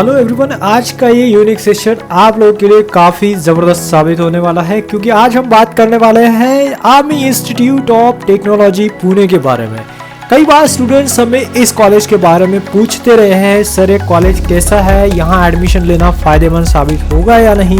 Hello everyone, आज का ये यूनिक सेशन आप लोगों के लिए काफ़ी ज़बरदस्त साबित होने वाला है क्योंकि आज हम बात करने वाले हैं army institute of technology Pune के बारे में। कई बार स्टूडेंट्स हमें इस कॉलेज के बारे में पूछते रहे हैं, सर ये कॉलेज कैसा है, यहाँ एडमिशन लेना फ़ायदेमंद साबित होगा या नहीं,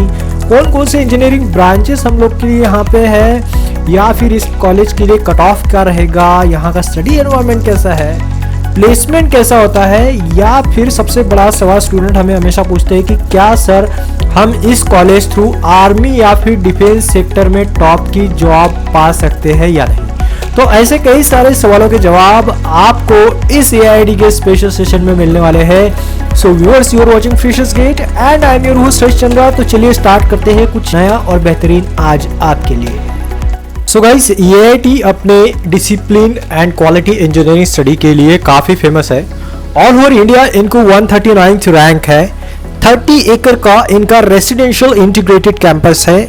कौन कौन से इंजीनियरिंग ब्रांचेस हम लोग के लिए यहाँ पे है, या फिर इस कॉलेज के लिए कट ऑफ क्या रहेगा, यहाँ का स्टडी एनवायरनमेंट कैसा है, प्लेसमेंट कैसा होता है, या फिर सबसे बड़ा सवाल स्टूडेंट हमें हमेशा पूछते हैं कि क्या सर हम इस कॉलेज थ्रू आर्मी या फिर डिफेंस सेक्टर में टॉप की जॉब पा सकते हैं या नहीं। तो ऐसे कई सारे सवालों के जवाब आपको इस AIIT के स्पेशल सेशन में मिलने वाले हैं। So viewers, you are watching freshers GATE and I am your host Harsh Chandra. तो चलिए स्टार्ट करते हैं कुछ नया और बेहतरीन आज आपके लिए। सो गाइस, AIIT अपने discipline and quality engineering study के लिए काफ़ी फेमस है। ऑल ओवर इंडिया इनको 139th रैंक है। 30 एकड़ का इनका रेसिडेंशियल इंटीग्रेटेड कैंपस है।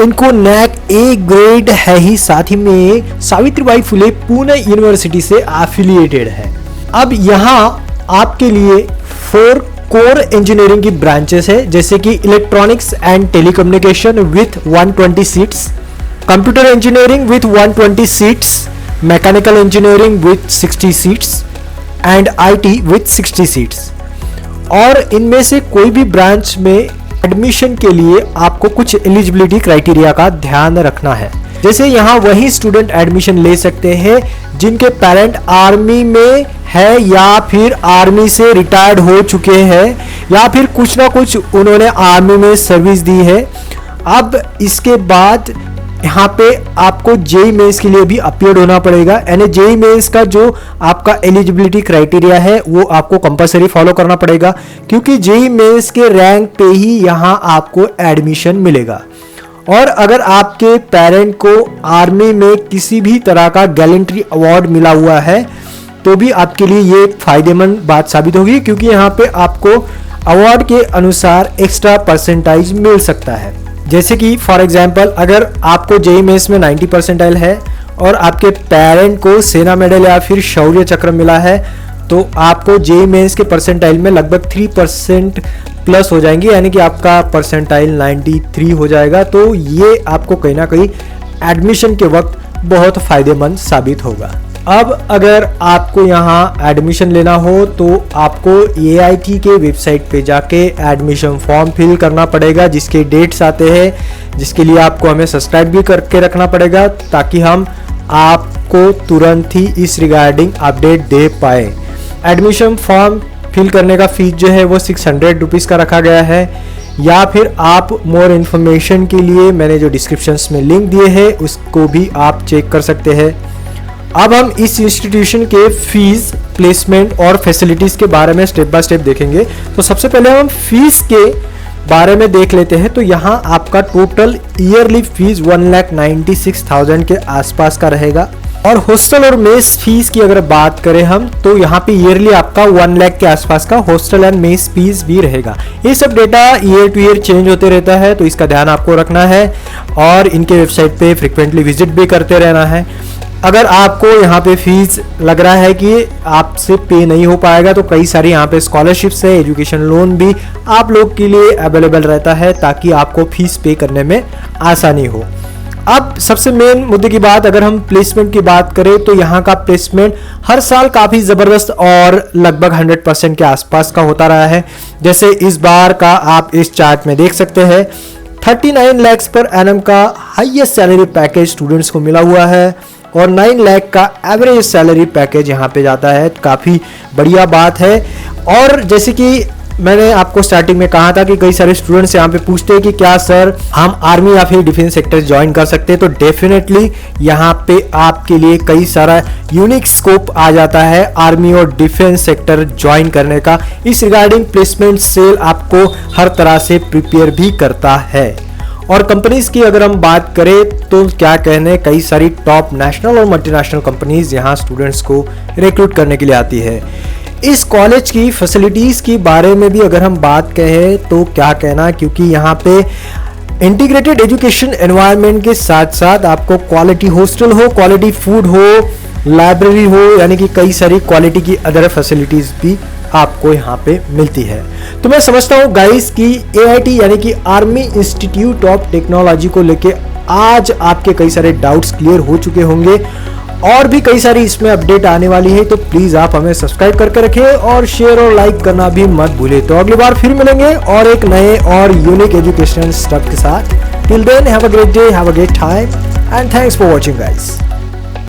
इनको NAC A ग्रेड है ही, साथ ही में सावित्रीबाई फुले पुणे यूनिवर्सिटी से एफिलिएटेड है। अब यहाँ आपके लिए 4 कोर इंजीनियरिंग की ब्रांचेस है, जैसे कि electronics and telecommunication with 120 seats, computer engineering with 120 seats, mechanical engineering with 60 seats and IT with 60 seats. और इनमें से कोई भी ब्रांच में एडमिशन के लिए आपको कुछ एलिजिबिलिटी क्राइटेरिया का ध्यान रखना है। जैसे यहाँ वही स्टूडेंट एडमिशन ले सकते हैं जिनके पेरेंट आर्मी में है या फिर आर्मी से रिटायर्ड हो चुके हैं या फिर कुछ ना कुछ उन्होंने आर्मी में सर्विस दी है। अब इसके बाद यहाँ पे आपको JEE मेंस के लिए भी अपीयर होना पड़ेगा, यानी JEE मेंस का जो आपका एलिजिबिलिटी क्राइटेरिया है वो आपको कंपलसरी फॉलो करना पड़ेगा, क्योंकि JEE मेंस के रैंक पे ही यहाँ आपको एडमिशन मिलेगा। और अगर आपके पेरेंट को आर्मी में किसी भी तरह का गैलेंट्री अवार्ड मिला हुआ है तो भी आपके लिए ये फायदेमंद बात साबित होगी, क्योंकि यहाँ पे आपको अवार्ड के अनुसार एक्स्ट्रा परसेंटाइज मिल सकता है। जैसे कि फॉर एग्जांपल, अगर आपको JEE मेंस में 90 परसेंटाइल है और आपके पेरेंट को सेना मेडल या फिर शौर्य चक्र मिला है तो आपको JEE मेंस के परसेंटाइल में लगभग 3% प्लस हो जाएंगे, यानी कि आपका परसेंटाइल 93 हो जाएगा। तो ये आपको कहीं ना कहीं एडमिशन के वक्त बहुत फायदेमंद साबित होगा। अब अगर आपको यहाँ एडमिशन लेना हो तो आपको AIIT के वेबसाइट पे जाके एडमिशन फॉर्म फिल करना पड़ेगा, जिसके डेट्स आते हैं, जिसके लिए आपको हमें सब्सक्राइब भी करके रखना पड़ेगा ताकि हम आपको तुरंत ही इस रिगार्डिंग अपडेट दे पाए। एडमिशन फॉर्म फिल करने का फीस जो है वो 600 रुपीज़ का रखा गया है, या फिर आप मोर इन्फॉर्मेशन के लिए मैंने जो डिस्क्रिप्शंस में लिंक दिए हैं उसको भी आप चेक कर सकते हैं। अब हम इस इंस्टीट्यूशन के फीस, प्लेसमेंट और फैसिलिटीज़ के बारे में स्टेप बाय स्टेप देखेंगे। तो सबसे पहले हम फीस के बारे में देख लेते हैं। तो यहाँ आपका टोटल ईयरली फीस 1,96,000 के आसपास का रहेगा। और हॉस्टल और मेस फीस की अगर बात करें हम तो यहाँ पे ईयरली आपका 1 लाख के आसपास का हॉस्टल एंड मेस फीस भी रहेगा। ये सब data year two year change होते रहता है, तो इसका ध्यान आपको रखना है और इनके वेबसाइट पे फ्रिक्वेंटली विजिट भी करते रहना है। अगर आपको यहाँ पे फीस लग रहा है कि आपसे पे नहीं हो पाएगा तो कई सारी यहाँ पे स्कॉलरशिप्स है, एजुकेशन लोन भी आप लोग के लिए अवेलेबल रहता है ताकि आपको फीस पे करने में आसानी हो। अब सबसे मेन मुद्दे की बात, अगर हम प्लेसमेंट की बात करें तो यहाँ का प्लेसमेंट हर साल काफ़ी ज़बरदस्त और लगभग 100% के आसपास का होता रहा है। जैसे इस बार का आप इस चार्ट में देख सकते हैं, 39 लाख पर एनम का हाईएस्ट सैलरी पैकेज स्टूडेंट्स को मिला हुआ है और 9 लाख का एवरेज सैलरी पैकेज यहाँ पे जाता है। काफ़ी बढ़िया बात है। और जैसे कि मैंने आपको स्टार्टिंग में कहा था कि कई सारे स्टूडेंट्स यहाँ पे पूछते हैं कि क्या सर हम आर्मी या फिर डिफेंस सेक्टर ज्वाइन कर सकते हैं, तो डेफिनेटली यहाँ पे आपके लिए कई सारा यूनिक स्कोप आ जाता है आर्मी और डिफेंस सेक्टर ज्वाइन करने का। इस रिगार्डिंग प्लेसमेंट सेल आपको हर तरह से प्रिपेयर भी करता है। और कंपनीज की अगर हम बात करें तो क्या कहने, कई सारी टॉप नेशनल और मल्टीनेशनल कंपनीज यहाँ स्टूडेंट्स को रिक्रूट करने के लिए आती है। इस कॉलेज की फैसिलिटीज़ के बारे में भी अगर हम बात कहें तो क्या कहना, क्योंकि यहाँ पे इंटीग्रेटेड एजुकेशन एनवायरनमेंट के साथ साथ आपको क्वालिटी हॉस्टल हो, क्वालिटी फूड हो, लाइब्रेरी हो, यानी कि कई सारी क्वालिटी की अदर फैसिलिटीज़ भी आपको यहाँ पे मिलती है। तो मैं समझता हूँ गाइस कि AIT यानी कि आर्मी इंस्टीट्यूट ऑफ टेक्नोलॉजी को लेके आज आपके कई सारे डाउट्स क्लियर हो चुके होंगे और भी कई सारी इसमें अपडेट आने वाली है। तो प्लीज़ आप हमें सब्सक्राइब करके रखें और शेयर और लाइक करना भी मत भूलें। तो अगली बार फिर मिलेंगे और एक नए और यूनिक एजुकेशनल स्टफ के साथ। Till then have a great day, have a great time and thanks for watching guys.